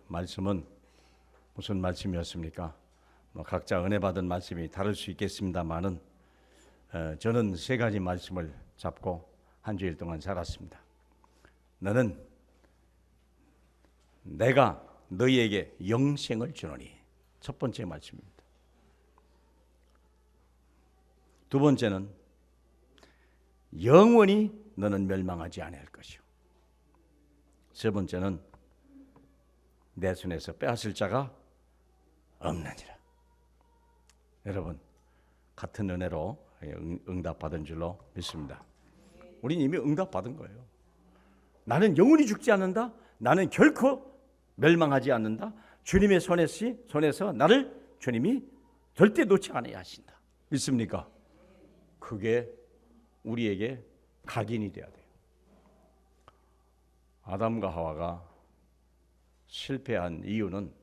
말씀은 무슨 말씀이었습니까? 각자 은혜 받은 말씀이 다를 수 있겠습니다만은 저는 세 가지 말씀을 잡고 한 주일 동안 살았습니다. 너는 내가 너희에게 영생을 주노니, 첫 번째 말씀입니다. 두 번째는 영원히 너는 멸망하지 아니할 것이요. 세 번째는 내 손에서 빼앗을 자가 없느니라. 여러분, 같은 은혜로 응답받은 줄로 믿습니다. 우린 이미 응답받은 거예요. 나는 영원히 죽지 않는다. 나는 결코 멸망하지 않는다. 주님의 손에서 나를 주님이 절대 놓지 않아야 하신다. 믿습니까? 그게 우리에게 각인이 돼야 돼요. 아담과 하와가 실패한 이유는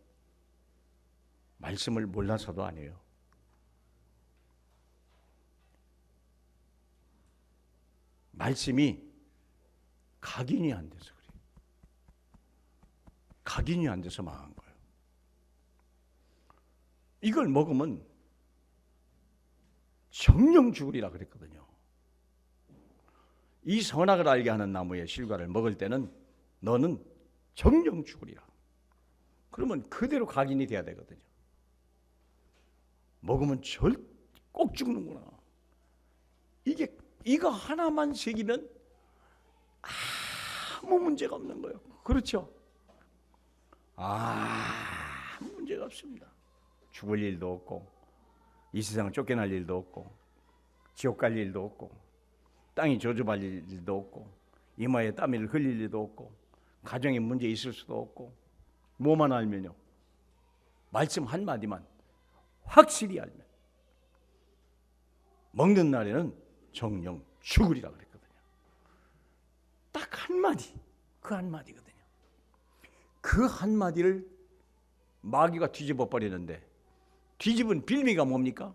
말씀을 몰라서도 아니에요. 말씀이 각인이 안 돼서 그래요. 각인이 안 돼서 망한 거예요. 이걸 먹으면 정령 죽으리라 그랬거든요. 이 선악을 알게 하는 나무의 실과를 먹을 때는 너는 정령 죽으리라. 그러면 그대로 각인이 돼야 되거든요. 먹으면 꼭 죽는구나. 이거 하나만 새기면 아무 문제가 없는 거예요. 그렇죠? 아무 문제가 없습니다. 죽을 일도 없고, 이 세상을 쫓겨날 일도 없고, 지옥 갈 일도 없고, 땅이 저주받을 일도 없고, 이마에 땀을 흘릴 일도 없고, 가정에 문제 있을 수도 없고. 뭐만 알면요, 말씀 한마디만 확실히 알면 먹는 날에는 정령 죽으리라 그랬거든요. 딱 한마디, 그 한마디거든요. 그 한마디를 마귀가 뒤집어 버리는데, 뒤집은 빌미가 뭡니까?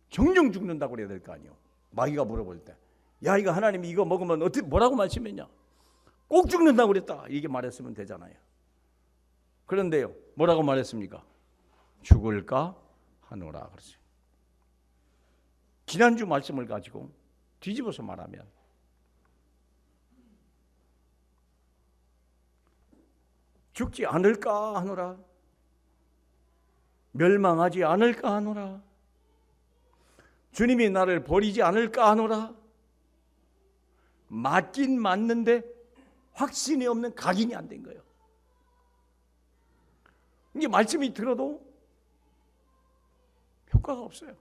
정령 죽는다고 그래야 될 거 아니에요. 마귀가 물어볼 때, 야, 이거 하나님이 이거 먹으면 어떻게, 뭐라고 말씀했냐? 꼭 죽는다고 그랬다, 이게 말했으면 되잖아요. 그런데요, 뭐라고 말했습니까? 죽을까 하노라 그러죠. 지난주 말씀을 가지고 뒤집어서 말하면, 죽지 않을까 하노라, 멸망하지 않을까 하노라, 주님이 나를 버리지 않을까 하노라. 맞긴 맞는데 확신이 없는, 각인이 안 된 거예요. 이게 말씀이 들어도 효과가 없어요.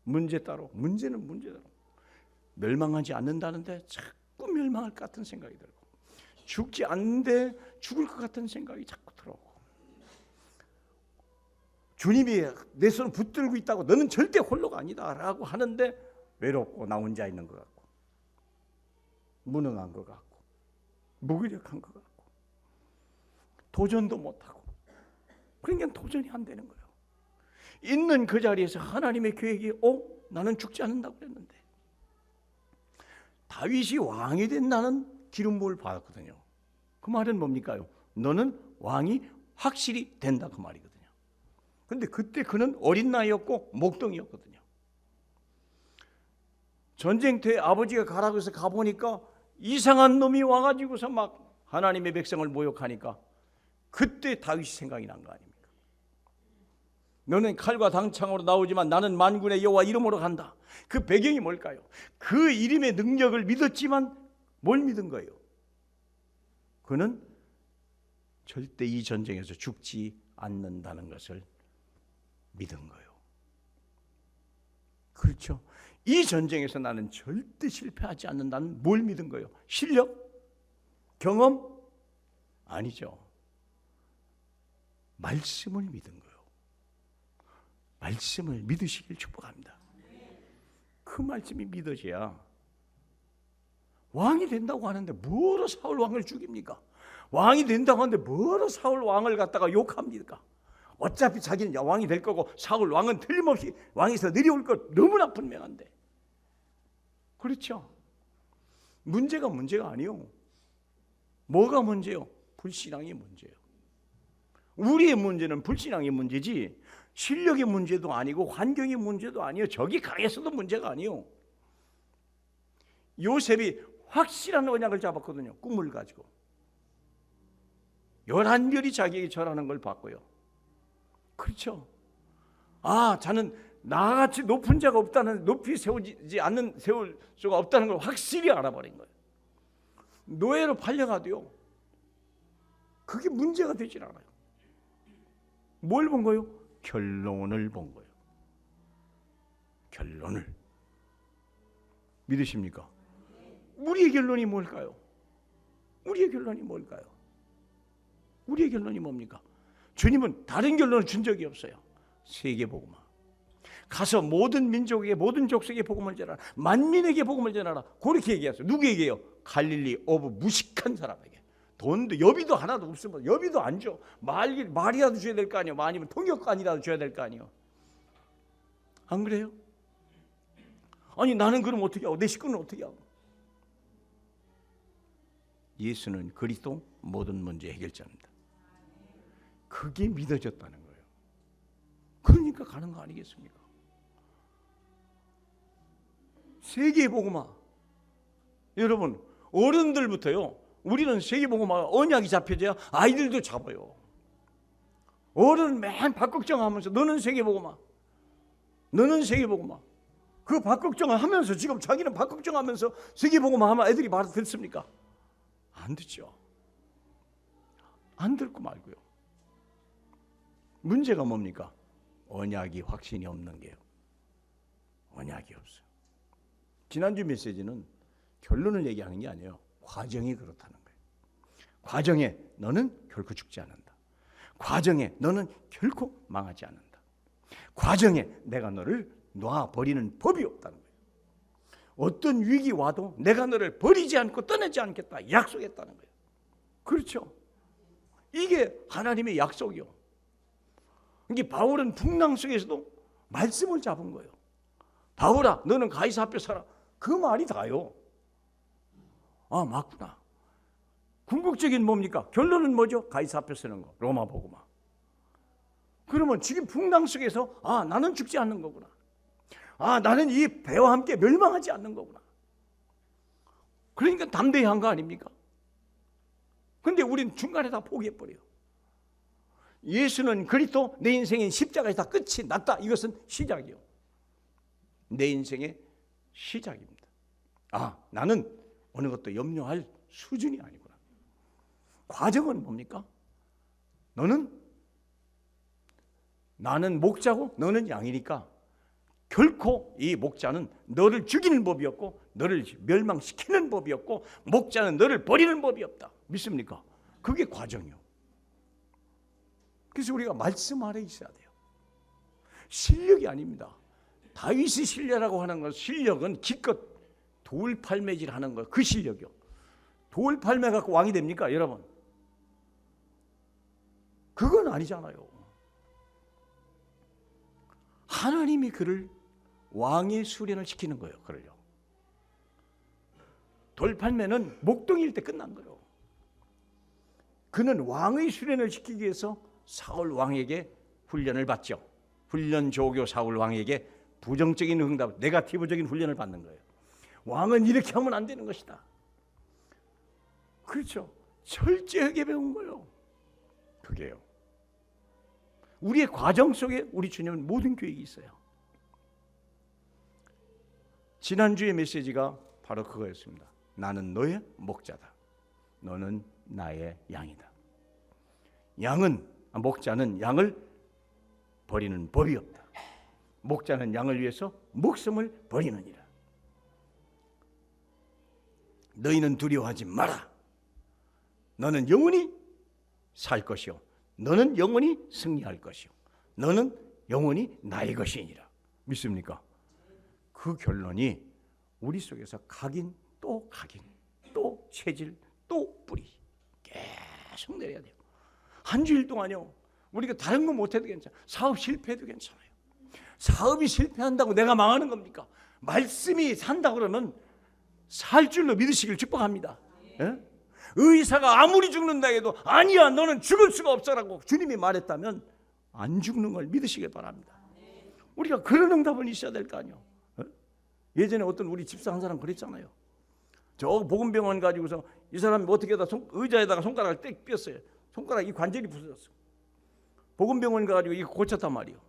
문제는 문제대로. 멸망하지 않는다는데 자꾸 멸망할 것 같은 생각이 들고, 죽지 않는데 죽을 것 같은 생각이 자꾸 들어오고, 주님이 내 손을 붙들고 있다고 너는 절대 홀로가 아니다 라고 하는데 외롭고 나 혼자 있는 것 같고, 무능한 것 같고, 무기력한 것 같고, 도전도 못하고, 그러니까 도전이 안 되는 거예요. 있는 그 자리에서 하나님의 계획이 나는 죽지 않는다고 그랬는데, 다윗이 왕이 된 나는 기름 부음을 받았거든요. 그 말은 뭡니까요? 너는 왕이 확실히 된다, 그 말이거든요. 그런데 그때 그는 어린 나이였고 목동이었거든요. 전쟁터에 아버지가 가라고 해서 가보니까 이상한 놈이 와가지고서 막 하나님의 백성을 모욕하니까 그때 다윗이 생각이 난 거 아닙니까? 너는 칼과 당창으로 나오지만 나는 만군의 여호와 이름으로 간다. 그 배경이 뭘까요? 그 이름의 능력을 믿었지만 뭘 믿은 거예요? 그는 절대 이 전쟁에서 죽지 않는다는 것을 믿은 거예요. 그렇죠? 이 전쟁에서 나는 절대 실패하지 않는다는 뭘 믿은 거예요? 실력? 경험? 아니죠. 말씀을 믿은 거예요. 말씀을 믿으시길 축복합니다. 그 말씀이 믿어져야, 왕이 된다고 하는데 뭐로 사울 왕을 죽입니까? 왕이 된다고 하는데 뭐로 사울 왕을 갖다가 욕합니까? 어차피 자기는 왕이 될 거고 사울 왕은 틀림없이 왕에서 내려올 것 너무나 분명한데. 그렇죠? 문제가 아니요. 뭐가 문제요? 불신앙의 문제예요. 우리의 문제는 불신앙의 문제지 실력의 문제도 아니고 환경의 문제도 아니에요. 적이 강해서도 문제가 아니에요. 요셉이 확실한 언약을 잡았거든요. 꿈을 가지고 11별이 자기에게 절하는 걸 봤고요. 그렇죠. 자는 나같이 높은 자가 없다는, 높이 세울 수가 없다는 걸 확실히 알아버린 거예요. 노예로 팔려가도요 그게 문제가 되질 않아요. 뭘 본 거예요? 결론을 본 거예요. 결론을. 믿으십니까? 우리의 결론이 뭘까요? 우리의 결론이 뭘까요? 우리의 결론이 뭡니까? 주님은 다른 결론을 준 적이 없어요. 세계복음화. 가서 모든 민족에게, 모든 족속에게 복음을 전하라. 만민에게 복음을 전하라. 그렇게 얘기했어요. 누구에게요? 갈릴리 오브 무식한 사람에게. 돈도 여비도 하나도 없으면 여비도 안 줘. 말이라도 줘야 될 거 아니에요. 아니면 통역관이라도 줘야 될 거 아니에요. 안 그래요? 아니 나는 그럼 어떻게 하고 내 식구는 어떻게 하고? 예수는 그리스도 모든 문제 해결자입니다. 그게 믿어졌다는 거예요. 그러니까 가는 거 아니겠습니까? 세계복음화. 여러분 어른들부터요. 우리는 세계복음화 언약이 잡혀져야 아이들도 잡아요. 어른 맨 박걱정하면서 너는 세계복음화, 너는 세계복음화. 그 박걱정을 하면서 지금 자기는 박걱정하면서 세계복음화 하면 애들이 말을 듣습니까? 안 듣죠. 안 듣고 말고요. 문제가 뭡니까? 언약이 확신이 없는 게요. 언약이 없어요. 지난주 메시지는 결론을 얘기하는 게 아니에요. 과정이 그렇다는 거예요. 과정에 너는 결코 죽지 않는다. 과정에 너는 결코 망하지 않는다. 과정에 내가 너를 놔버리는 법이 없다는 거예요. 어떤 위기 와도 내가 너를 버리지 않고 떠나지 않겠다 약속했다는 거예요. 그렇죠. 이게 하나님의 약속이요. 이게 바울은 풍랑 속에서도 말씀을 잡은 거예요. 바울아 너는 가이사 앞에 서라. 그 말이 다요. 맞구나. 궁극적인 뭡니까? 결론은 뭐죠? 가이사 앞에 서는 거. 로마 복음화. 그러면 지금 풍랑 속에서 나는 죽지 않는 거구나. 나는 이 배와 함께 멸망하지 않는 거구나. 그러니까 담대히 한 거 아닙니까? 근데 우린 중간에 다 포기해버려요. 예수는 그리스도 내 인생의 십자가에서 다 끝이 났다. 이것은 시작이요. 내 인생의 시작입니다. 나는 어느 것도 염려할 수준이 아니구나. 과정은 뭡니까? 나는 목자고 너는 양이니까 결코 이 목자는 너를 죽이는 법이 없고 너를 멸망시키는 법이 없고 목자는 너를 버리는 법이 없다. 믿습니까? 그게 과정이요. 그래서 우리가 말씀 아래 있어야 돼요. 실력이 아닙니다. 다윗의 신뢰라고 하는 건 실력은 기껏 돌팔매질 하는 거, 그 실력이요. 돌팔매 갖고 왕이 됩니까 여러분? 그건 아니잖아요. 하나님이 그를 왕의 수련을 시키는 거예요. 그를요. 돌팔매는 목동일 때 끝난 거예요. 그는 왕의 수련을 시키기 위해서 사울 왕에게 훈련을 받죠. 훈련 조교 사울 왕에게 부정적인 응답, 네거티브적인 훈련을 받는 거예요. 왕은 이렇게 하면 안 되는 것이다. 그렇죠. 철저하게 배운 거예요. 그게요. 우리의 과정 속에 우리 주님은 모든 계획이 있어요. 지난주의 메시지가 바로 그거였습니다. 나는 너의 목자다. 너는 나의 양이다. 목자는 양을 버리는 법이 없다. 목자는 양을 위해서 목숨을 버리느니라. 너희는 두려워하지 마라. 너는 영원히 살 것이요 너는 영원히 승리할 것이요 너는 영원히 나의 것이니라. 믿습니까? 그 결론이 우리 속에서 각인 또 체질 또 뿌리 계속 내려야 돼요. 한 주일 동안요 우리가 다른 거 못해도 괜찮아요. 사업 실패해도 괜찮아요. 사업이 실패한다고 내가 망하는 겁니까? 말씀이 산다 그러면 살 줄로 믿으시길 축복합니다. 예? 의사가 아무리 죽는다 해도 아니야, 너는 죽을 수가 없어라고 주님이 말했다면 안 죽는 걸 믿으시길 바랍니다. 우리가 그런 응답은 있어야 될 거 아니에요. 예전에 어떤 우리 집사 한 사람 그랬잖아요. 저 보건병원 가지고서 이 사람이 어떻게 하다 의자에다가 손가락을 떼 삐었어요. 손가락 이 관절이 부서졌어. 보건병원 가지고 이거 고쳤단 말이에요.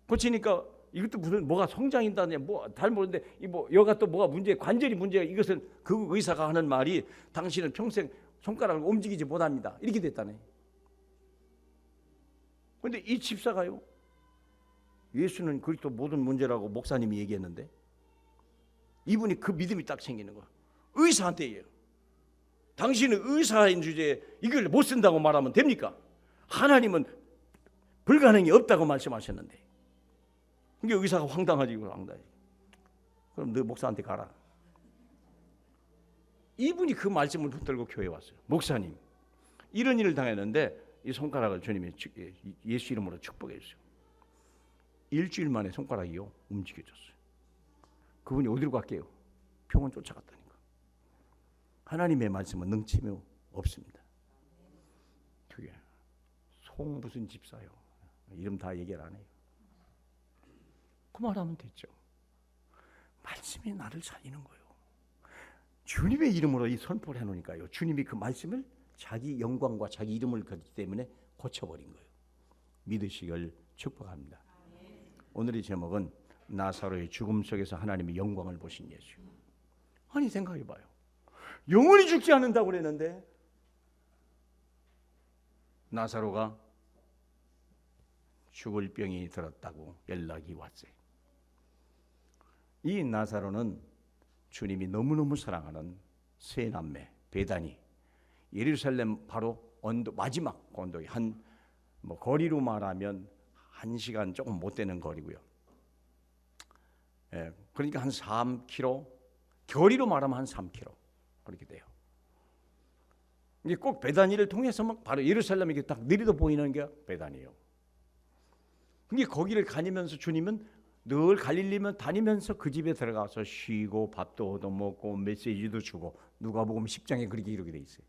고치니까 이것도 무슨 뭐가 성장인다냐 뭐 잘 모르는데 이 뭐 여가 또 뭐가 문제, 관절이 문제야. 이것은 그 의사가 하는 말이 당신은 평생 손가락을 움직이지 못합니다. 이렇게 됐다네. 그런데 이 집사가요, 예수는 그리스도 모든 문제라고 목사님이 얘기했는데 이분이 그 믿음이 딱 생기는 거야. 의사한테 얘기해요. 당신은 의사인 주제에 이걸 못 쓴다고 말하면 됩니까? 하나님은 불가능이 없다고 말씀하셨는데. 그게 의사가 황당하지. 그럼 너 목사한테 가라. 이분이 그 말씀을 붙들고 교회에 왔어요. 목사님, 이런 일을 당했는데 이 손가락을 주님이 예수 이름으로 축복해 주세요. 일주일 만에 손가락이요 움직여졌어요. 그분이 어디로 갈게요? 병원 쫓아갔다니까. 하나님의 말씀은 능치며 없습니다. 그게 송 무슨 집사요. 이름 다 얘기를 안 해요. 그 말하면 됐죠. 말씀이 나를 살리는 거예요. 주님의 이름으로 이 선포를 해놓으니까요. 주님이 그 말씀을 자기 영광과 자기 이름을 걸기 때문에 고쳐버린 거예요. 믿으시길 축복합니다. 오늘의 제목은 나사로의 죽음 속에서 하나님의 영광을 보신 예수. 아니 생각해봐요. 영원히 죽지 않는다고 그랬는데 나사로가 죽을 병이 들었다고 연락이 왔어요. 이 나사로는 주님이 너무너무 사랑하는 세 남매 베다니, 예루살렘 바로 마지막 언덕이 거리로 말하면 1시간 조금 못 되는 거리고요. 예, 그러니까 한 3km, 거리로 말하면 한 3km 그렇게 돼요. 이게 꼭 베다니를 통해서 바로 예루살렘이 딱 느리도 보이는 게 베다니예요. 근데 거기를 다니면서 주님은 늘 갈릴리면 다니면서 그 집에 들어가서 쉬고 밥도 얻어먹고 메시지도 주고 누가복음 10장에 그렇게 이렇게 돼 있어요.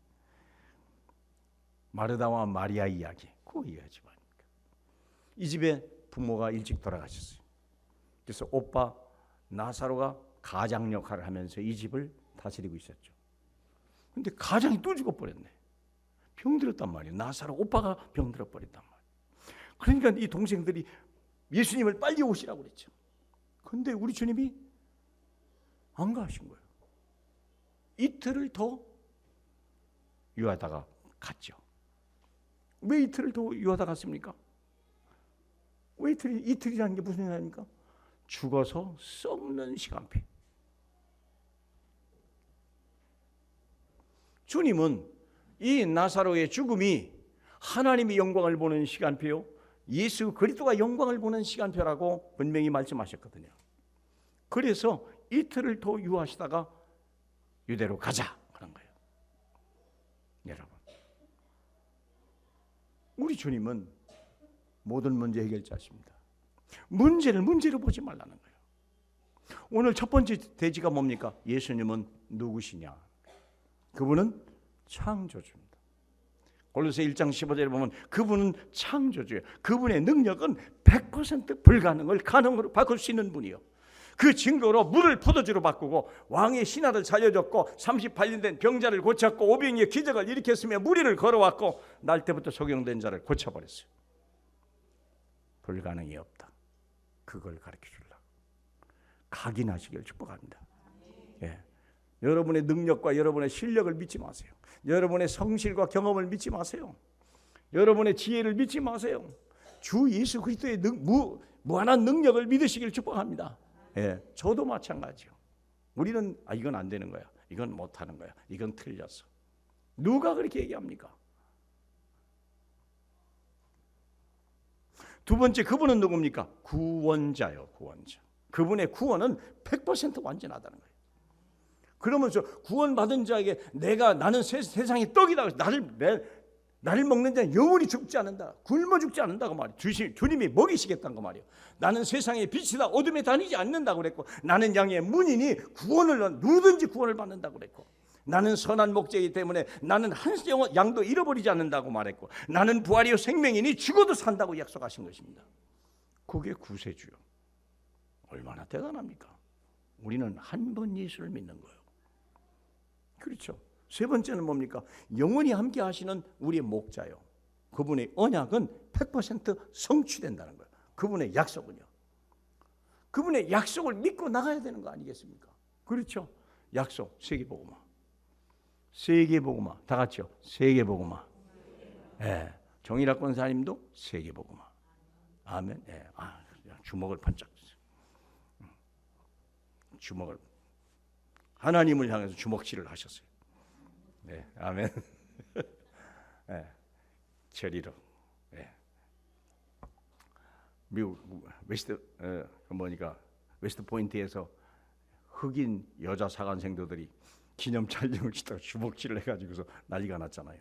마르다와 마리아 이야기 그거 이해하지 말니까. 이 집에 부모가 일찍 돌아가셨어요. 그래서 오빠 나사로가 가장 역할을 하면서 이 집을 다스리고 있었죠. 근데 가장이 또 죽어버렸네. 병들었단 말이에요. 나사로 오빠가 병들어버렸단 말이에요. 그러니까 이 동생들이 예수님을 빨리 오시라고 그랬죠. 그런데 우리 주님이 안 가신 거예요. 이틀을 더 유하다가 갔죠. 왜 이틀을 더 유하다 갔습니까? 왜 이틀이라는 게 무슨 얘기입니까? 죽어서 썩는 시간표. 주님은 이 나사로의 죽음이 하나님의 영광을 보는 시간표요, 예수 그리스도가 영광을 보는 시간표라고 분명히 말씀하셨거든요. 그래서 이틀을 더 유하시다가 유대로 가자 그런 거예요. 여러분, 우리 주님은 모든 문제 해결자십니다. 문제를 문제로 보지 말라는 거예요. 오늘 첫 번째 대지가 뭡니까? 예수님은 누구시냐? 그분은 창조주입니다. 골로새 1장 15절에 보면 그분은 창조주예요. 그분의 능력은 100% 불가능을 가능으로 바꿀 수 있는 분이요. 그 증거로 물을 포도주로 바꾸고 왕의 신하를 살려줬고 38년 된 병자를 고쳤고 오병이의 기적을 일으켰으며 무리를 걸어왔고 날 때부터 소경된 자를 고쳐버렸어요. 불가능이 없다. 그걸 가르쳐주려고 각인하시길 축복합니다. 예. 여러분의 능력과 여러분의 실력을 믿지 마세요. 여러분의 성실과 경험을 믿지 마세요. 여러분의 지혜를 믿지 마세요. 주 예수 그리스도의 무한한 능력을 믿으시길 축복합니다. 예, 저도 마찬가지요. 우리는 이건 안 되는 거야. 이건 못하는 거야. 이건 틀렸어. 누가 그렇게 얘기합니까? 두 번째, 그분은 누굽니까? 구원자요. 구원자. 그분의 구원은 100% 완전하다는 거예요. 그러면서 구원받은 자에게 나는 세상의 떡이다. 나를 먹는 자는 영원히 죽지 않는다. 굶어 죽지 않는다고 말이에요. 주님이 먹이시겠다는 거 말이에요. 나는 세상의 빛이다. 어둠에 다니지 않는다고 그랬고 나는 양의 문이니 누구든지 구원을 받는다고 그랬고 나는 선한 목자이기 때문에 나는 한 양도 잃어버리지 않는다고 말했고, 나는 부활이요 생명이니 죽어도 산다고 약속하신 것입니다. 그게 구세주요. 얼마나 대단합니까? 우리는 한 번 예수를 믿는 거예요. 그렇죠. 세 번째는 뭡니까? 영원히 함께 하시는 우리의 목자요. 그분의 언약은 100% 성취된다는 거예요. 그분의 약속은요. 그분의 약속을 믿고 나가야 되는 거 아니겠습니까? 그렇죠. 약속, 세계복음화. 세계복음화. 다 같이요. 세계복음화. 예. 정일학 권사님도 세계복음화. 아멘. 예. 주먹을 반짝. 주먹을 하나님을 향해서 주먹질을 하셨어요. 네, 아멘. 네, 저리로. 네. 미국 웨스트 포인트에서 흑인 여자 사관생도들이 기념 촬영을 시다가 주먹질을 해가지고서 난리가 났잖아요.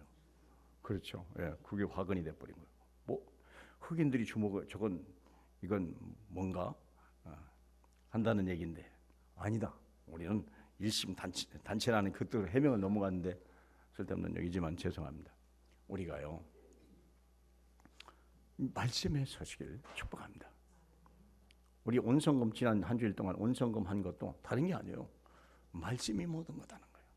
그렇죠. 예, 그게 화근이 돼버린 거예요. 뭐 흑인들이 주먹을 이건 뭔가 한다는 얘기인데 아니다. 우리는 일심 단체라는 그 뜻으로 해명을 넘어갔는데 쓸데없는 얘기지만 죄송합니다. 우리가요 말씀에 서시길 축복합니다. 우리 온성금 지난 한 주일 동안 온성금 한 것도 다른 게 아니에요. 말씀이 모든 거다는 거예요.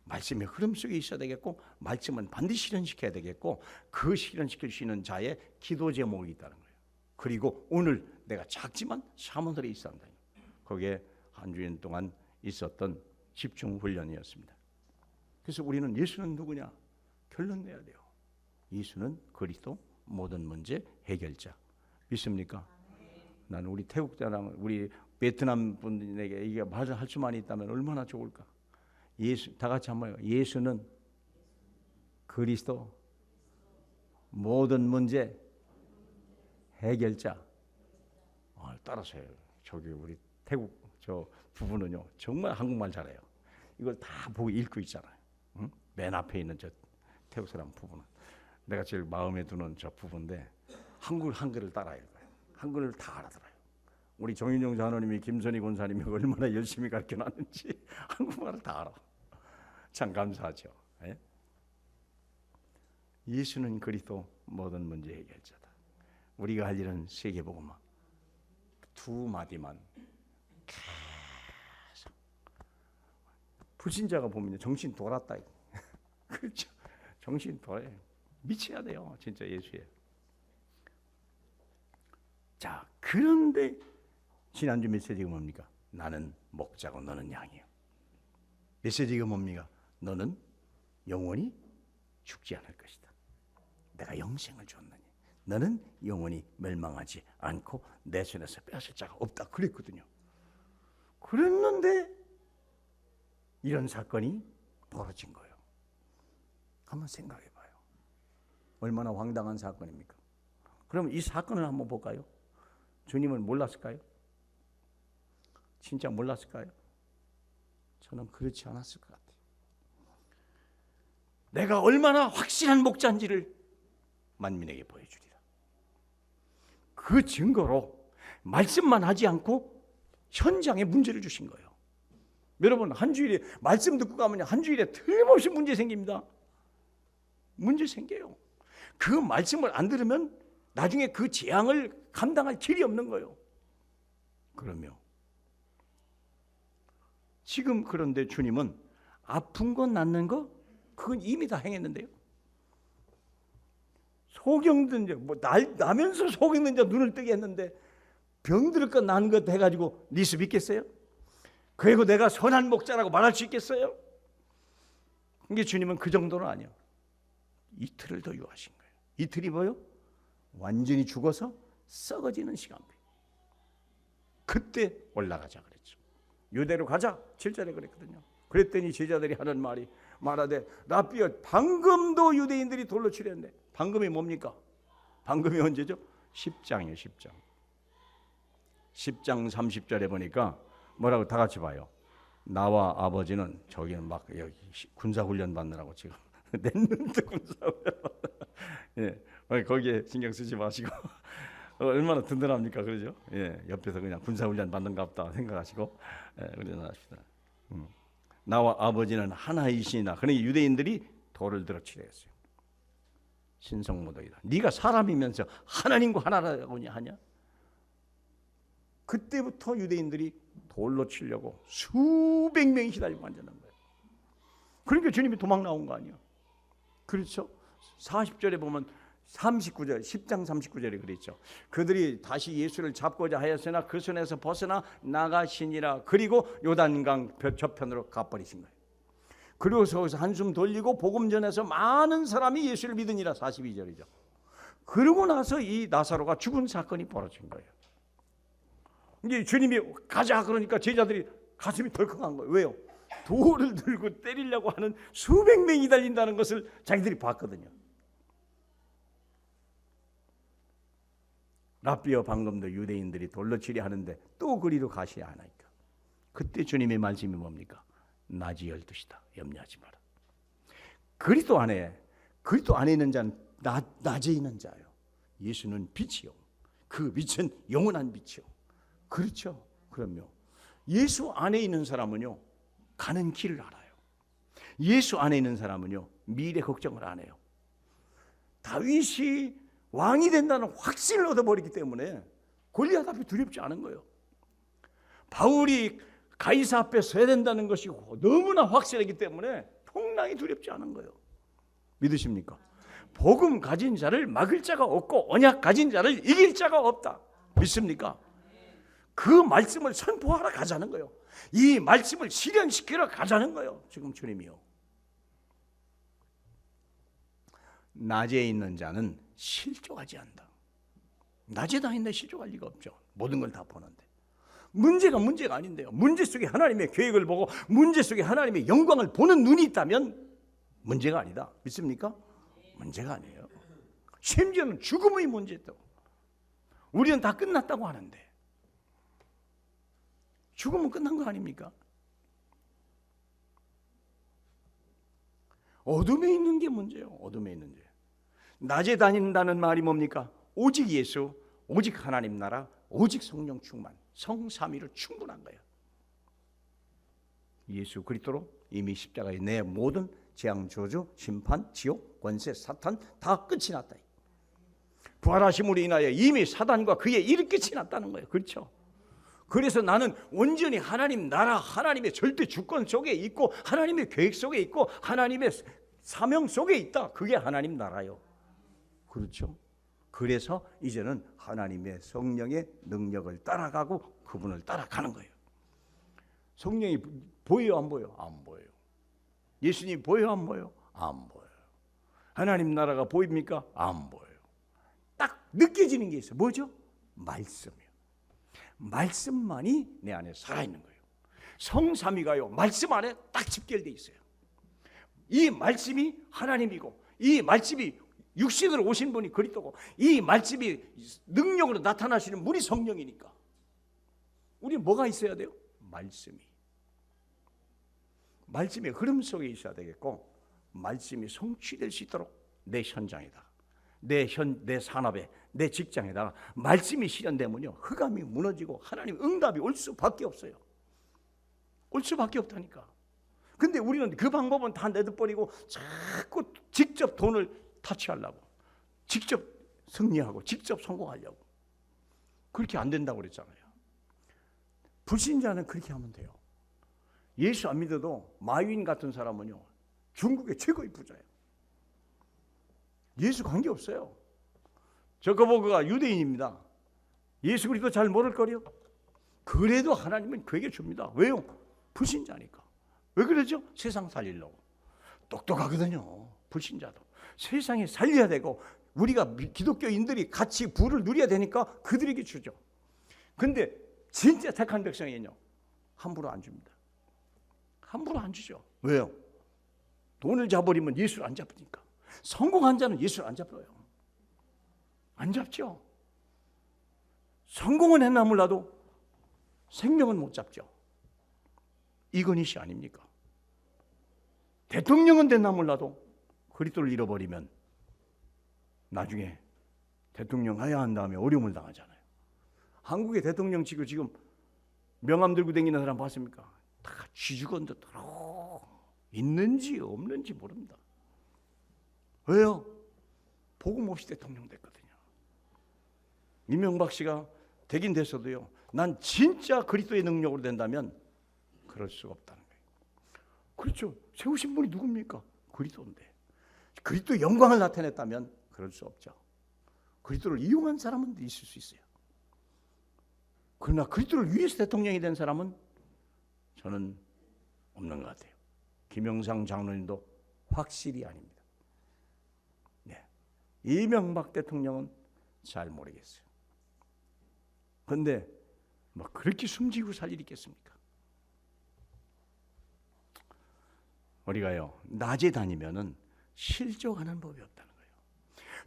말씀의 흐름 속에 있어야 되겠고, 말씀은 반드시 실현시켜야 되겠고, 그 실현시킬 수 있는 자의 기도 제목이 있다는 거예요. 그리고 오늘 내가 작지만 사모들에 있어야 한다. 거기에 한 주일 동안 있었던 집중 훈련이었습니다. 그래서 우리는 예수는 누구냐? 결론 내야 돼요. 예수는 그리스도 모든 문제 해결자. 믿습니까? 나는 우리 태국 사람, 우리 베트남 분들에게 이게 말을 할 수만 있다면 얼마나 좋을까? 예수, 다 같이 한번 해요. 예수는 그리스도 모든 문제 해결자. 따라서 해요. 저기 우리 태국 저 부부는요 정말 한국말 잘해요. 이걸 다 보고 읽고 있잖아요. 응? 맨 앞에 있는 저 태국 사람 부부는 내가 제일 마음에 드는 저 부부인데 한글을 따라 읽어요. 한글을 다 알아들어요. 우리 정윤영 장로님이 김선희 권사님이 얼마나 열심히 가르쳐놨는지 한국말을 다 알아. 참 감사하죠. 예? 예수는 그리스도 모든 문제 해결자다. 우리가 할 일은 세계복음화. 두 마디만 계속. 불신자가 보면 정신 돌았다. 그렇죠. 정신 돌아요. 미쳐야 돼요. 진짜 예수에. 자, 그런데 지난주 메시지가 뭡니까? 나는 목자고 너는 양이에요. 메시지가 뭡니까? 너는 영원히 죽지 않을 것이다. 내가 영생을 줬느니 너는 영원히 멸망하지 않고 내 손에서 빼앗을 자가 없다. 그랬거든요. 그랬는데 이런 사건이 벌어진 거예요. 한번 생각해 봐요. 얼마나 황당한 사건입니까? 그럼 이 사건을 한번 볼까요? 주님을 몰랐을까요? 진짜 몰랐을까요? 저는 그렇지 않았을 것 같아요. 내가 얼마나 확실한 목자인지를 만민에게 보여주리라. 그 증거로 말씀만 하지 않고 현장에 문제를 주신 거예요. 여러분, 한 주일에 말씀 듣고 가면 한 주일에 틀림없이 문제 생깁니다. 문제 생겨요. 그 말씀을 안 들으면 나중에 그 재앙을 감당할 길이 없는 거예요. 그러면 지금 그런데 주님은 아픈 거 낫는 거 그건 이미 다 행했는데요. 속였는 자, 나면서 속였는 자 눈을 뜨게 했는데 병들 것 난 것 해가지고 니스 믿겠어요? 그리고 내가 선한 목자라고 말할 수 있겠어요? 이게 주님은 그 정도는 아니에요. 이틀을 더 요하신 거예요. 이틀이 뭐요? 완전히 죽어서 썩어지는 시간표. 그때 올라가자 그랬죠. 유대로 가자 7절에 그랬거든요. 그랬더니 제자들이 하는 말이 말하되 라삐어 방금도 유대인들이 돌로 치렸네. 방금이 뭡니까? 방금이 언제죠? 10장이에요. 10장 10장 30절에 보니까 뭐라고 다 같이 봐요. 나와 아버지는 저기는 막 여기 군사훈련 받느라고 지금 냈는데 군사훈련 예, 거기에 신경 쓰지 마시고 얼마나 든든합니까, 그러죠? 예, 옆에서 그냥 군사훈련 받는가 보다 생각하시고 예, 그러지 마십시다. 나와 아버지는 하나이시나. 그러니 유대인들이 돌을 들어 치려 했어요. 신성모독이다. 네가 사람이면서 하나님과 하나라고 하냐? 그때부터 유대인들이 돌로 치려고 수백 명이 기다리고 앉는 거예요. 그러니까 주님이 도망 나온 거 아니에요. 그렇죠? 40절에 보면 39절, 10장 39절에 그랬죠. 그들이 다시 예수를 잡고자 하였으나 그 손에서 벗어나 나가시니라. 그리고 요단강 저편으로 가버리신 거예요. 그리고 거기서 한숨 돌리고 복음 전해서 많은 사람이 예수를 믿으니라. 42절이죠. 그러고 나서 이 나사로가 죽은 사건이 벌어진 거예요. 이제 주님이 가자 그러니까 제자들이 가슴이 덜컥한 거예요. 왜요? 돌을 들고 때리려고 하는 수백 명이 달린다는 것을 자기들이 봤거든요. 랍비어 방금도 유대인들이 돌로 치려 하는데 또 그리로 가시야 하나이까. 그때 주님의 말씀이 뭡니까? 낮이 12시다. 염려하지 마라. 그리스도 안에 있는 자는 낮에 있는 자요. 예수는 빛이요. 그 빛은 영원한 빛이요. 그렇죠. 그럼요. 예수 안에 있는 사람은요, 가는 길을 알아요. 예수 안에 있는 사람은요, 미래 걱정을 안 해요. 다윗이 왕이 된다는 확신을 얻어버리기 때문에 골리앗 앞에 두렵지 않은 거예요. 바울이 가이사 앞에 서야 된다는 것이 너무나 확실하기 때문에 풍랑이 두렵지 않은 거예요. 믿으십니까? 복음 가진 자를 막을 자가 없고 언약 가진 자를 이길 자가 없다. 믿습니까? 그 말씀을 선포하러 가자는 거예요. 이 말씀을 실현시키러 가자는 거예요. 지금 주님이요. 낮에 있는 자는 실족하지 않는다. 낮에 다니는데 실족할 리가 없죠. 모든 걸 다 보는데. 문제가 아닌데요. 문제 속에 하나님의 계획을 보고 문제 속에 하나님의 영광을 보는 눈이 있다면 문제가 아니다. 믿습니까? 문제가 아니에요. 심지어는 죽음의 문제도. 우리는 다 끝났다고 하는데 죽음은 끝난 거 아닙니까? 어둠에 있는 게 문제예요. 어둠에 있는 게. 낮에 다닌다는 말이 뭡니까? 오직 예수, 오직 하나님 나라, 오직 성령 충만, 성삼위로 충분한 거예요. 예수 그리스도로 이미 십자가에 내 모든 재앙, 저주, 심판, 지옥, 권세, 사탄 다 끝이 났다. 부활하심으로 인하여 이미 사단과 그의 일이 끝이 났다는 거예요. 그렇죠? 그래서 나는 온전히 하나님 나라, 하나님의 절대 주권 속에 있고 하나님의 계획 속에 있고 하나님의 사명 속에 있다. 그게 하나님 나라요. 그렇죠? 그래서 이제는 하나님의 성령의 능력을 따라가고 그분을 따라가는 거예요. 성령이 보여요, 안 보여요? 안 보여요. 예수님 보여요, 안 보여요? 안 보여요. 하나님 나라가 보입니까? 안 보여요. 딱 느껴지는 게 있어요. 뭐죠? 말씀이요. 말씀만이 내 안에 살아있는 거예요. 성삼위가요, 말씀 안에 딱 집결되어 있어요. 이 말씀이 하나님이고 이 말씀이 육신으로 오신 분이 그리스도고 이 말씀이 능력으로 나타나시는 분이 성령이니까 우리는 뭐가 있어야 돼요? 말씀의 흐름 속에 있어야 되겠고 말씀이 성취될 수 있도록 내 현장에다 내 산업에 내 직장에다가 말씀이 실현되면요 흑암이 무너지고 하나님 응답이 올 수밖에 없어요. 올 수밖에 없다니까. 근데 우리는 그 방법은 다 내둬버리고 자꾸 직접 돈을 타치하려고 직접 승리하고 직접 성공하려고 그렇게 안 된다고 그랬잖아요. 불신자는 그렇게 하면 돼요. 예수 안 믿어도 마윈 같은 사람은요 중국의 최고의 부자예요. 예수 관계없어요. 저거보가 유대인입니다. 예수 그리스도 잘 모를 거려. 그래도 하나님은 그에게 줍니다. 왜요? 불신자니까. 왜 그러죠? 세상 살리려고. 똑똑하거든요. 불신자도. 세상에 살려야 되고 우리가 기독교인들이 같이 부를 누려야 되니까 그들에게 주죠. 근데 진짜 택한 백성에는요 함부로 안 줍니다. 함부로 안 주죠. 왜요? 돈을 잡아버리면 예수를 안 잡으니까. 성공한 자는 예수를 안 잡아요. 안 잡죠. 성공은 했나 몰라도 생명은 못 잡죠. 이건희씨 아닙니까? 대통령은 됐나 몰라도 그리스도를 잃어버리면 나중에 대통령 해야 한 다음에 어려움을 당하잖아요. 한국의 대통령 지금 명함 들고 다니는 사람 봤습니까? 다 쥐죽어도록 있는지 없는지 모릅니다. 왜요? 복음 없이 대통령 됐거든요. 이명박 씨가 되긴 됐어도요, 난 진짜 그리스도의 능력으로 된다면 그럴 수가 없다는 거예요. 그렇죠. 세우신 분이 누굽니까? 그리스도인데. 그리스도의 영광을 나타냈다면 그럴 수 없죠. 그리스도를 이용한 사람은 있을 수 있어요. 그러나 그리스도를 위해서 대통령이 된 사람은 저는 없는 것 같아요. 김영삼 장로님도 확실히 아닙니다. 네. 이명박 대통령은 잘 모르겠어요. 그런데 뭐 그렇게 숨지고 살 일이 있겠습니까? 우리가요, 낮에 다니면은 실족하는 법이 없다는 거예요.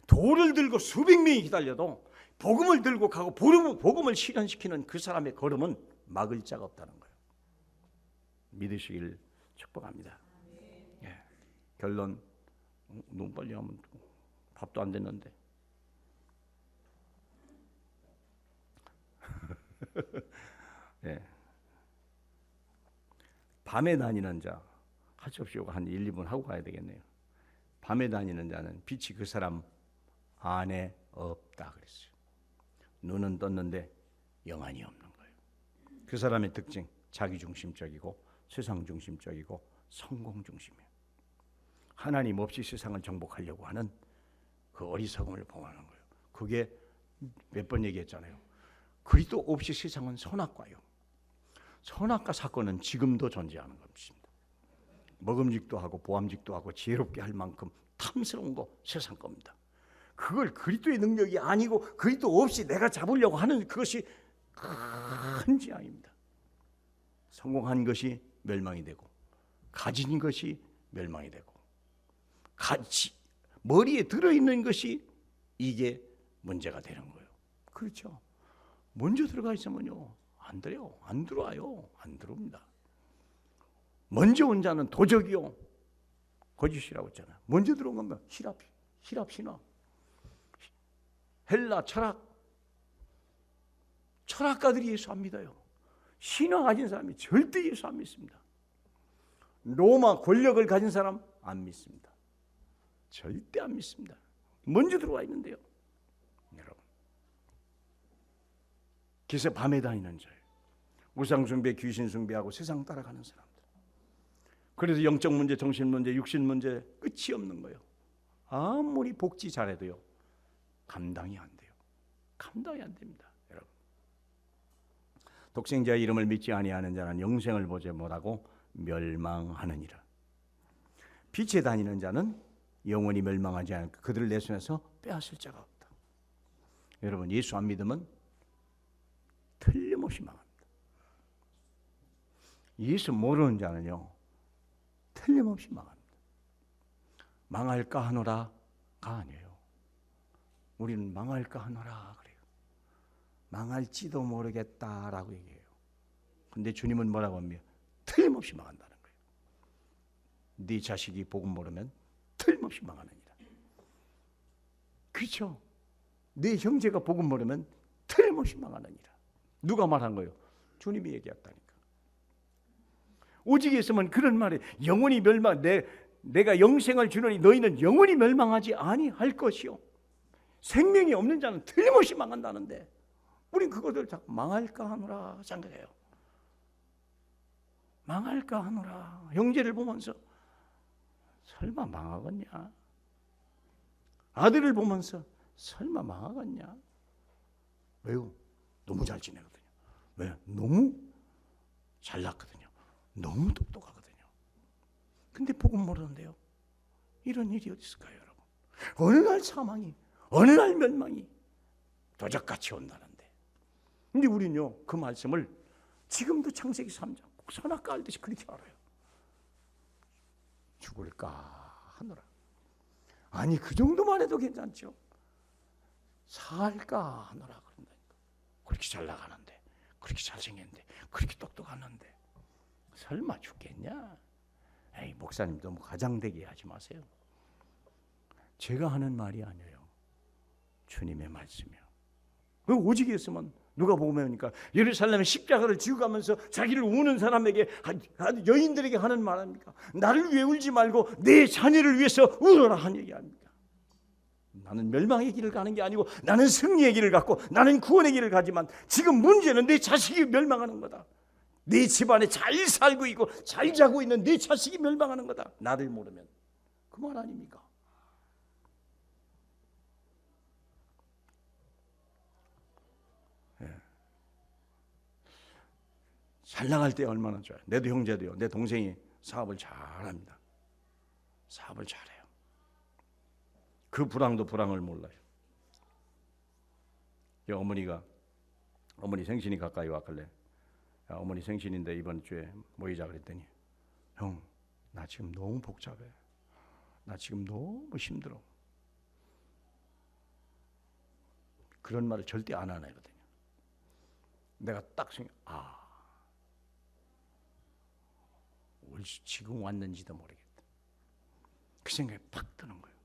돌을 들고 수백 명이 기다려도 복음을 들고 가고 복음을 실현시키는 그 사람의 걸음은 막을 자가 없다는 거예요. 믿으시길 축복합니다. 예. 결론, 너무 빨리 하면 밥도 안 됐는데. 예. 밤에 다니는 자, 할 수 없이 한 1, 2분 하고 가야 되겠네요. 밤에 다니는 자는 빛이 그 사람 안에 없다 그랬어요. 눈은 떴는데 영안이 없는 거예요. 그 사람의 특징, 자기중심적이고 세상중심적이고 성공중심이에요. 하나님 없이 세상을 정복하려고 하는 그 어리석음을 범하는 거예요. 그게 몇 번 얘기했잖아요. 그리스도 없이 세상은 선악과요. 선악과 사건은 지금도 존재하는 것입니다. 먹음직도 하고 보암직도 하고 지혜롭게 할 만큼 탐스러운 거 세상 겁니다. 그걸 그리스도의 능력이 아니고 그리스도 없이 내가 잡으려고 하는 그것이 큰 재앙입니다. 성공한 것이 멸망이 되고 가진 것이 멸망이 되고 머리에 들어있는 것이 이게 문제가 되는 거예요. 그렇죠. 먼저 들어가 있으면요 안 돼요. 안 들어와요. 안 들어옵니다. 먼저 온 자는 도적이요 거짓이라고 했잖아요. 먼저 들어온 건 히랍 신화, 헬라 철학가들이 예수 안 믿어요. 신화 가진 사람이 절대 예수 안 믿습니다. 로마 권력을 가진 사람 안 믿습니다. 절대 안 믿습니다. 먼저 들어와 있는데요. 여러분, 그래서 밤에 다니는 자예요. 우상숭배, 귀신숭배하고 세상 따라가는 사람들. 그래서 영적 문제, 정신 문제, 육신 문제 끝이 없는 거예요. 아무리 복지 잘해도요 감당이 안 돼요. 감당이 안 됩니다. 여러분, 독생자의 이름을 믿지 아니하는 자는 영생을 보지 못하고 멸망하느니라. 빛에 다니는 자는 영원히 멸망하지 않고 그들을 내 손에서 빼앗을 자가 없다. 여러분, 예수 안 믿으면 틀림없이 망합니다. 예수 모르는 자는요 틀림없이 망합니다. 망할까 하노라가 아니에요. 우리는 망할까 하노라 그래요. 망할지도 모르겠다라고 얘기해요. 근데 주님은 뭐라고 합니까? 틀림없이 망한다는 거예요. 네 자식이 복음 모르면 틀림없이 망하느니라. 그렇죠? 네 형제가 복음 모르면 틀림없이 망하느니라. 누가 말한 거예요? 주님이 얘기했다니까. 오직 있으면 그런 말이 영원히 멸망, 내가 영생을 주노니 너희는 영원히 멸망하지 아니할 것이요. 생명이 없는 자는 틀림없이 망한다는데 우린 그것을 자꾸 망할까 하노라 생각해요. 망할까 하노라. 형제를 보면서 설마 망하겠냐? 아들을 보면서 설마 망하겠냐? 왜요? 너무 잘 지내거든요. 왜? 너무 잘났거든요. 너무 똑똑하거든요. 근데 복음 모르는데요. 이런 일이 어디 있을까요, 여러분? 어느 날 사망이, 어느 날 멸망이 도적같이 온다는데. 근데 우리는요, 그 말씀을 지금도 창세기 3장 선악과 알듯이 그렇게 알아요. 죽을까 하노라. 아니, 그 정도만 해도 괜찮죠. 살까 하노라 그런다니까. 그렇게 잘 나가는데, 그렇게 잘생겼는데, 그렇게 똑똑하는데 설마 죽겠냐? 에이, 목사님 너무 과장되게 하지 마세요. 제가 하는 말이 아니에요. 주님의 말씀이요. 오직 있으면 누가 보면니까 예루살렘에 십자가를 지고 가면서 자기를 우는 사람에게, 여인들에게 하는 말 아닙니까? 나를 위해 울지 말고 내 자녀를 위해서 울어라 하는 얘기 아닙니까? 나는 멸망의 길을 가는 게 아니고 나는 승리의 길을 갖고 나는 구원의 길을 가지만 지금 문제는 내 자식이 멸망하는 거다. 내 집안에 잘 살고 있고 잘 자고 있는 내 자식이 멸망하는 거다. 나를 모르면. 그 말 아닙니까? 예. 잘 나갈 때 얼마나 좋아요. 내도 형제도요. 내 동생이 사업을 잘합니다. 사업을 잘해요. 그 불황도 불황을 몰라요. 어머니 생신이 가까이 왔길래, 어머니 생신인데 이번 주에 모이자 그랬더니, 형, 나 지금 너무 복잡해. 나 지금 너무 힘들어. 그런 말을 절대 안 하거든요. 내가 딱 왜 지금 왔는지도 모르겠다. 그 생각이 팍 드는 거예요.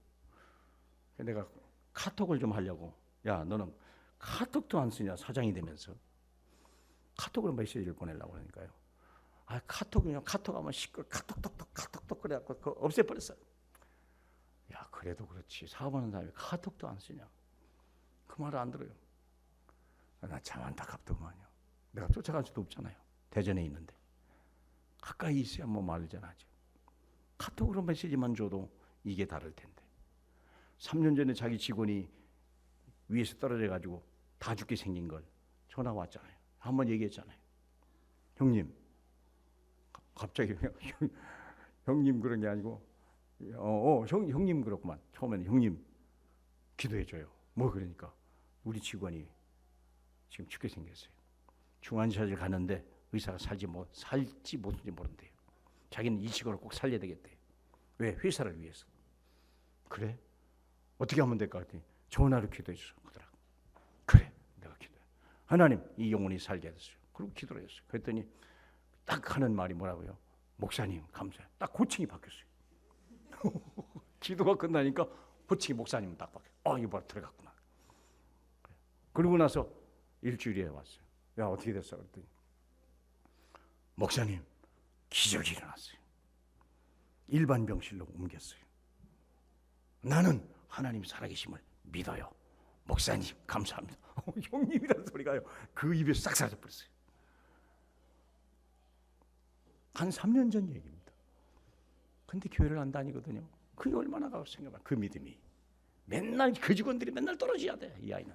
내가 카톡을 좀 하려고, 야, 너는 카톡도 안 쓰냐, 사장이 되면서. 카톡으로 메시지를 보내려고 하니까요. 카톡이요. 카톡 하면 시끄러. 카톡톡 그래갖고 그거 없애버렸어. 야, 그래도 그렇지. 사업하는 사람이 카톡도 안 쓰냐. 그 말을 안 들어요. 나 참 안타깝더구만요. 내가 쫓아갈 수도 없잖아요. 대전에 있는데. 가까이 있어야 뭐 말을 전하죠. 카톡으로 메시지만 줘도 이게 다를 텐데. 3년 전에 자기 직원이 위에서 떨어져가지고 다 죽게 생긴 걸 전화가 왔잖아요. 한번 얘기했잖아요. 형님, 갑자기 형님 그런 게 아니고, 형님 그렇구만. 처음에는 형님 기도해줘요. 뭐 그러니까 우리 직원이 지금 죽게 생겼어요. 중환자실 가는데 의사가 살지 못할지 모른대요. 자기는 이 직원을 꼭 살려야 되겠대요. 왜? 회사를 위해서. 그래? 어떻게 하면 될까 했더니 전화로 기도해 주소. 그래, 내가 기도해. 하나님, 이 영혼이 살게 해주세요. 그리고 기도를 했어요. 그랬더니 딱 하는 말이 뭐라고요? 목사님 감사해요. 딱 호칭이 바뀌었어요. 기도가 끝나니까 호칭이 목사님 딱 바뀌었어요. 이거 봐, 들어갔구나. 그러고 나서 일주일에 왔어요. 야, 어떻게 됐어? 그랬더니 목사님, 기적이 일어났어요. 일반 병실로 옮겼어요. 나는 하나님 살아계심을 믿어요. 목사님 감사합니다. 형님이라는 소리가요, 그 입에서 싹 사라져버렸어요. 한 3년 전 얘기입니다. 근데 교회를 안 다니거든요. 그게 얼마나 가고 생각해봐. 그 믿음이. 맨날 그 직원들이 맨날 떨어져야 돼. 이 아이는.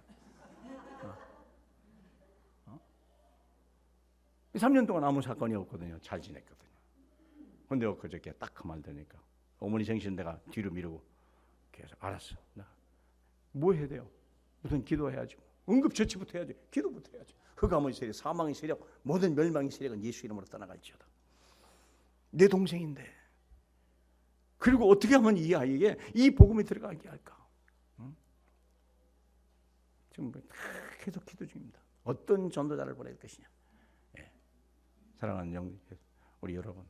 3년 동안 아무 사건이 없거든요. 잘 지냈거든요. 근데 그저께 딱 그 말 들으니까 어머니 생신 내가 뒤로 미루고 계속 알았어. 나 뭐 해야 돼요? 우선 기도해야죠. 응급처치부터 해야죠. 기도부터 해야죠. 흑암의 세력, 사망의 세력, 모든 멸망의 세력은 예수 이름으로 떠나갈지어다. 내 동생인데. 그리고 어떻게 하면 이 아이에게 이 복음이 들어가게 할까? 지금 계속 기도 중입니다. 어떤 전도자를 보낼 것이냐. 사랑하는 우리 여러분,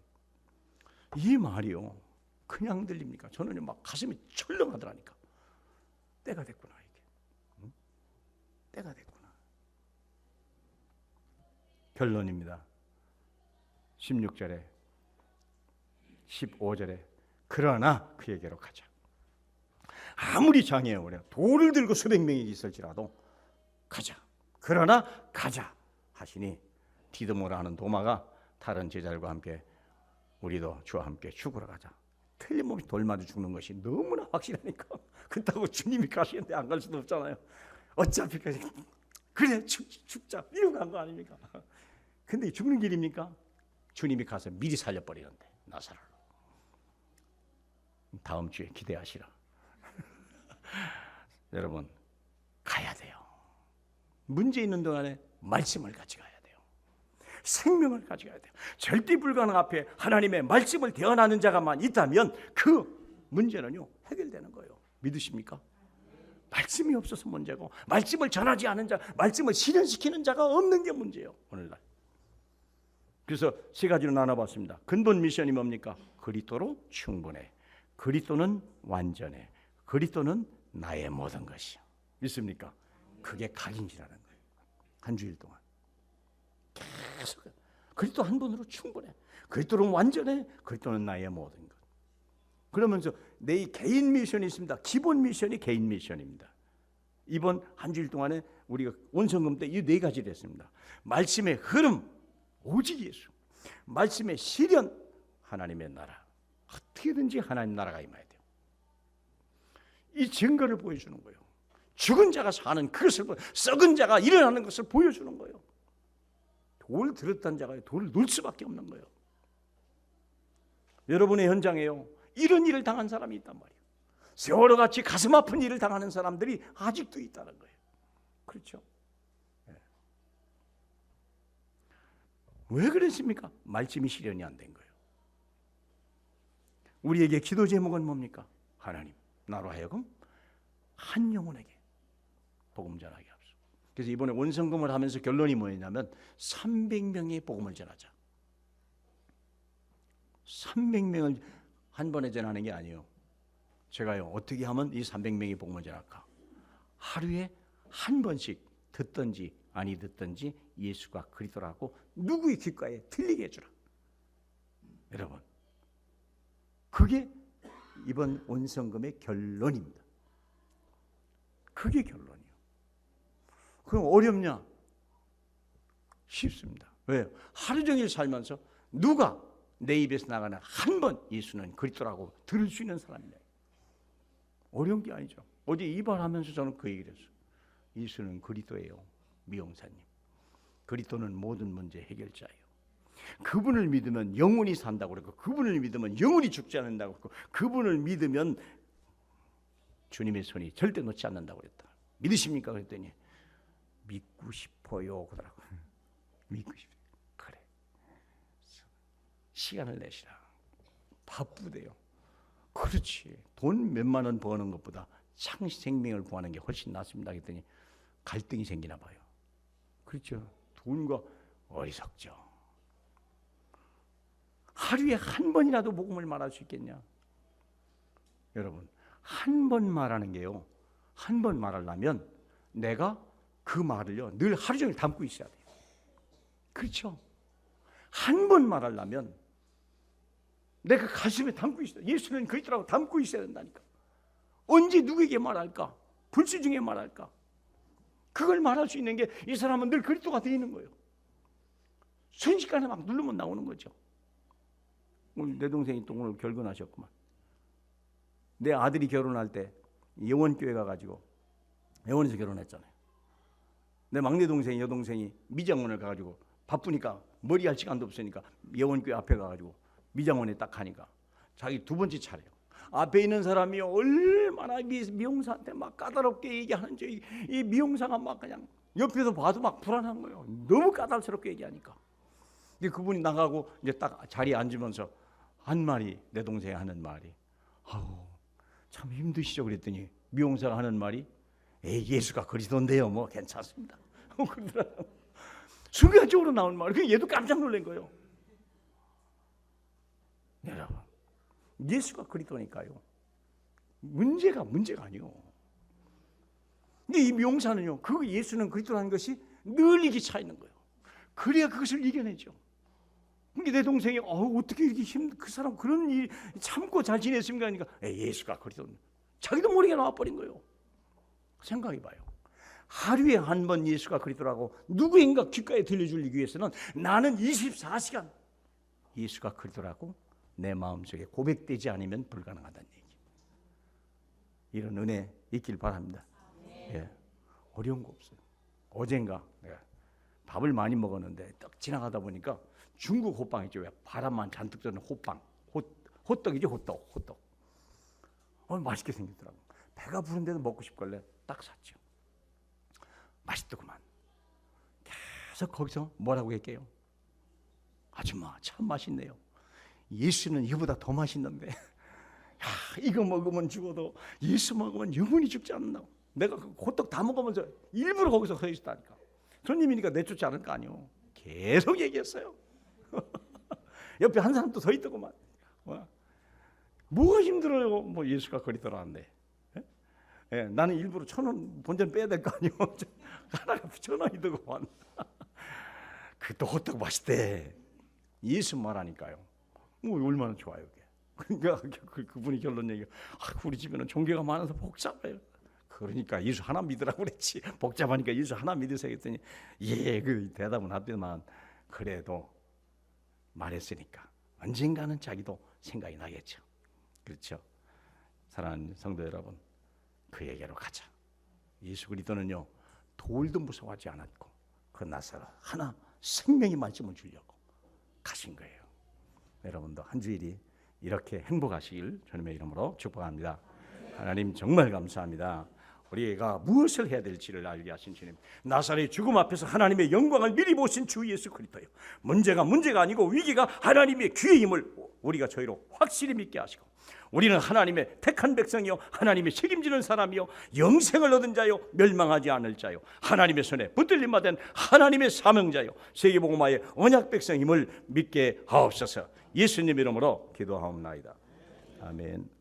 이 말이요 그냥 들립니까? 저는 막 가슴이 철렁하더라니까. 때가 됐구나 이게. 때가 됐구나. 결론입니다. 16절에 15절에 그러나 그에게로 가자. 아무리 장애에 오려 돌을 들고 수백 명이 있을지라도 가자. 그러나 가자 하시니 디드모라 하는 도마가 다른 제자들과 함께 우리도 주와 함께 죽으러 가자. 틀림없이 돌 맞아 죽는 것이 너무나 확실하니까 그렇다고 주님이 가시는데 안 갈 수도 없잖아요. 어차피 그래 죽자 이러고 간 거 아닙니까? 근데 죽는 길입니까? 주님이 가서 미리 살려버리는데 나사로를. 다음 주에 기대하시라. 여러분 가야 돼요. 문제 있는 동안에 말씀을 가져가야 돼요. 생명을 가져가야 돼요. 절대 불가능 앞에 하나님의 말씀을 대언하는 자가만 있다면 그 문제는요 해결되는 거예요. 믿으십니까? 말씀이 없어서 문제고 말씀을 전하지 않은 자, 말씀을 실현시키는 자가 없는 게 문제예요. 오늘날. 그래서 세 가지로 나눠봤습니다. 근본 미션이 뭡니까? 그리스도로 충분해. 그리스도는 완전해. 그리스도는 나의 모든 것이야. 믿습니까? 그게 각인이라는 거예요. 한 주일 동안 계속 그리스도 한 분으로 충분해. 그리스도는 완전해. 그리스도는 나의 모든 것. 그러면서 내 개인 미션이 있습니다. 기본 미션이 개인 미션입니다. 이번 한 주일 동안에 우리가 원성금 때 이 네 가지를 했습니다. 말씀의 흐름, 오직 예수. 말씀의 실현, 하나님의 나라. 어떻게든지 하나님 나라가 임해야 돼요. 이 증거를 보여주는 거예요. 죽은 자가 사는 그것을, 썩은 자가 일어나는 것을 보여주는 거예요. 돌을 들었던 자가 돌을 놓을 수밖에 없는 거예요. 여러분의 현장에요, 이런 일을 당한 사람이 있단 말이에요. 세월호같이 가슴 아픈 일을 당하는 사람들이 아직도 있다는 거예요. 그렇죠? 네. 왜 그랬습니까? 말씀이 실현이 안 된 거예요. 우리에게 기도 제목은 뭡니까? 하나님, 나로 하여금 한 영혼에게 복음 전하게 하소서. 그래서 이번에 원성금을 하면서 결론이 뭐였냐면 300명의 복음을 전하자. 300명을 한 번에 전하는 게 아니에요. 제가요, 어떻게 하면 이 300명의 복음을 전할까? 하루에 한 번씩 듣든지 아니 듣든지 예수가 그리스도라고 누구의 귓가에 들리게 해주라. 여러분, 그게 이번 원성금의 결론입니다. 그게 결론이에요. 그럼 어렵냐? 쉽습니다. 왜요? 하루 종일 살면서 누가 내 입에서 나가는 한 번 예수는 그리스도라고 들을 수 있는 사람이냐? 어려운 게 아니죠. 어제 이발하면서 저는 그 얘기를 했어요. 예수는 그리스도예요. 미용사님. 그리스도는 모든 문제 해결자예요. 그분을 믿으면 영원히 산다고 그랬고, 그분을 믿으면 영원히 죽지 않는다고 그랬고, 그분을 믿으면 주님의 손이 절대 놓지 않는다고 그랬다. 믿으십니까? 그랬더니 믿고 싶어요 그러더라고. 믿고 싶어요. 그래, 시간을 내시라. 바쁘대요. 그렇지, 돈 몇만 원 버는 것보다 창시 생명을 구하는 게 훨씬 낫습니다. 그랬더니 갈등이 생기나 봐요. 그렇죠, 돈과 어리석죠. 하루에 한 번이라도 복음을 말할 수 있겠냐? 여러분, 한 번 말하는 게요, 한 번 말하려면 내가 그 말을요 늘 하루 종일 담고 있어야 돼요. 그렇죠? 한 번 말하려면 내가 가슴에 담고 있어야, 예수는 그리스도라고 담고 있어야 된다니까. 언제 누구에게 말할까? 불시 중에 말할까? 그걸 말할 수 있는 게 이 사람은 늘 그리스도가 되어 있는 거예요. 순식간에 막 누르면 나오는 거죠. 오늘 내 동생이 또 오늘 결혼하셨구만. 내 아들이 결혼할 때 예원교회 가가지고, 예원에서 결혼했잖아요. 내 막내 동생이, 여동생이 미장원을 가가지고 바쁘니까 머리 할 시간도 없으니까 예원교회 앞에 가가지고 미장원에 딱 가니까 자기 두 번째 차례요. 앞에 있는 사람이 얼마나 미용사한테 막 까다롭게 얘기하는지, 이 미용사가 막 그냥 옆에서 봐도 막 불안한 거예요. 너무 까다롭게 얘기하니까. 근데 그분이 나가고 이제 딱 자리에 앉으면서 한 말이, 내 동생이 하는 말이, 아우 참 힘드시죠? 그랬더니 미용사가 하는 말이, 에이 예수가 그리스도인데요 뭐 괜찮습니다. 그러더라고요. 순간적으로 나온 말. 그 얘도 깜짝 놀란 거예요. 여러분, 예수가 그리스도니까요, 문제가 아니요. 근데 이 미용사는요, 그 예수는 그리스도라는 것이 늘 이게 차 있는 거예요. 그래야 그것을 이겨내죠. 근데 내 동생이 어떻게 이렇게 그 사람 그런 일 참고 잘 지냈습니까? 하니까 예수가 그리스도. 자기도 모르게 나와버린 거예요. 생각해봐요. 하루에 한 번 예수가 그리스도라고 누구인가 귓가에 들려주기 위해서는 나는 24시간 예수가 그리스도라고 내 마음속에 고백되지 않으면 불가능하다는 얘기. 이런 은혜 있길 바랍니다. 예, 어려운 거 없어요. 어젠가 내가 밥을 많이 먹었는데 딱 지나가다 보니까 중국 호빵 있죠. 왜 바람만 잔뜩 드는 호빵, 호떡이죠. 호떡. 맛있게 생겼더라고. 배가 부른데도 먹고 싶길래 딱 샀죠. 맛있더구만. 계속 거기서 뭐라고 할게요? 아줌마 참 맛있네요. 예수는 이거보다 더 맛있는데, 야, 이거 먹으면 죽어도 예수 먹으면 영원히 죽지 않는다고. 내가 그 호떡 다 먹으면서 일부러 거기서 서 있었다니까. 손님이니까 내쫓지 않을 거 아니오. 계속 얘기했어요. 옆에 한 사람도 서 있더구만. 뭐가 힘들어요? 뭐 예수가 그리스도라는데. 예, 나는 일부러 1,000원 본전 빼야 될 거 아니에요. 하나가 1,000원이 더구만. 그또 호떡 맛있대. 예수 말하니까요. 얼마나 좋아요. 그러니까 그분이 결론 얘기가 우리 집에는 종교가 많아서 복잡해요. 그러니까 예수 하나 믿으라고 그랬지. 복잡하니까 예수 하나 믿으세요 했더니 그 대답은 하더만 그래도 말했으니까 언젠가는 자기도 생각이 나겠죠. 그렇죠. 사랑하는 성도 여러분, 그에게로 가자. 예수 그리스도는요 돌도 무서워하지 않았고 그 나사렛 하나 생명의 말씀을 주려고 가신 거예요. 여러분도 한 주일이 이렇게 행복하시길 주님의 이름으로 축복합니다. 하나님 정말 감사합니다. 우리가 무엇을 해야 될지를 알게 하신 주님, 나사렛 죽음 앞에서 하나님의 영광을 미리 보신 주 예수 그리스도요, 문제가 아니고 위기가 하나님의 기회임을 우리가 저희로 확실히 믿게 하시고, 우리는 하나님의 택한 백성이요 하나님의 책임지는 사람이요 영생을 얻은 자요 멸망하지 않을 자요 하나님의 손에 붙들림 받은 하나님의 사명자요 세계복음화의 언약 백성임을 믿게 하옵소서. 예수님 이름으로 기도하옵나이다. 아멘.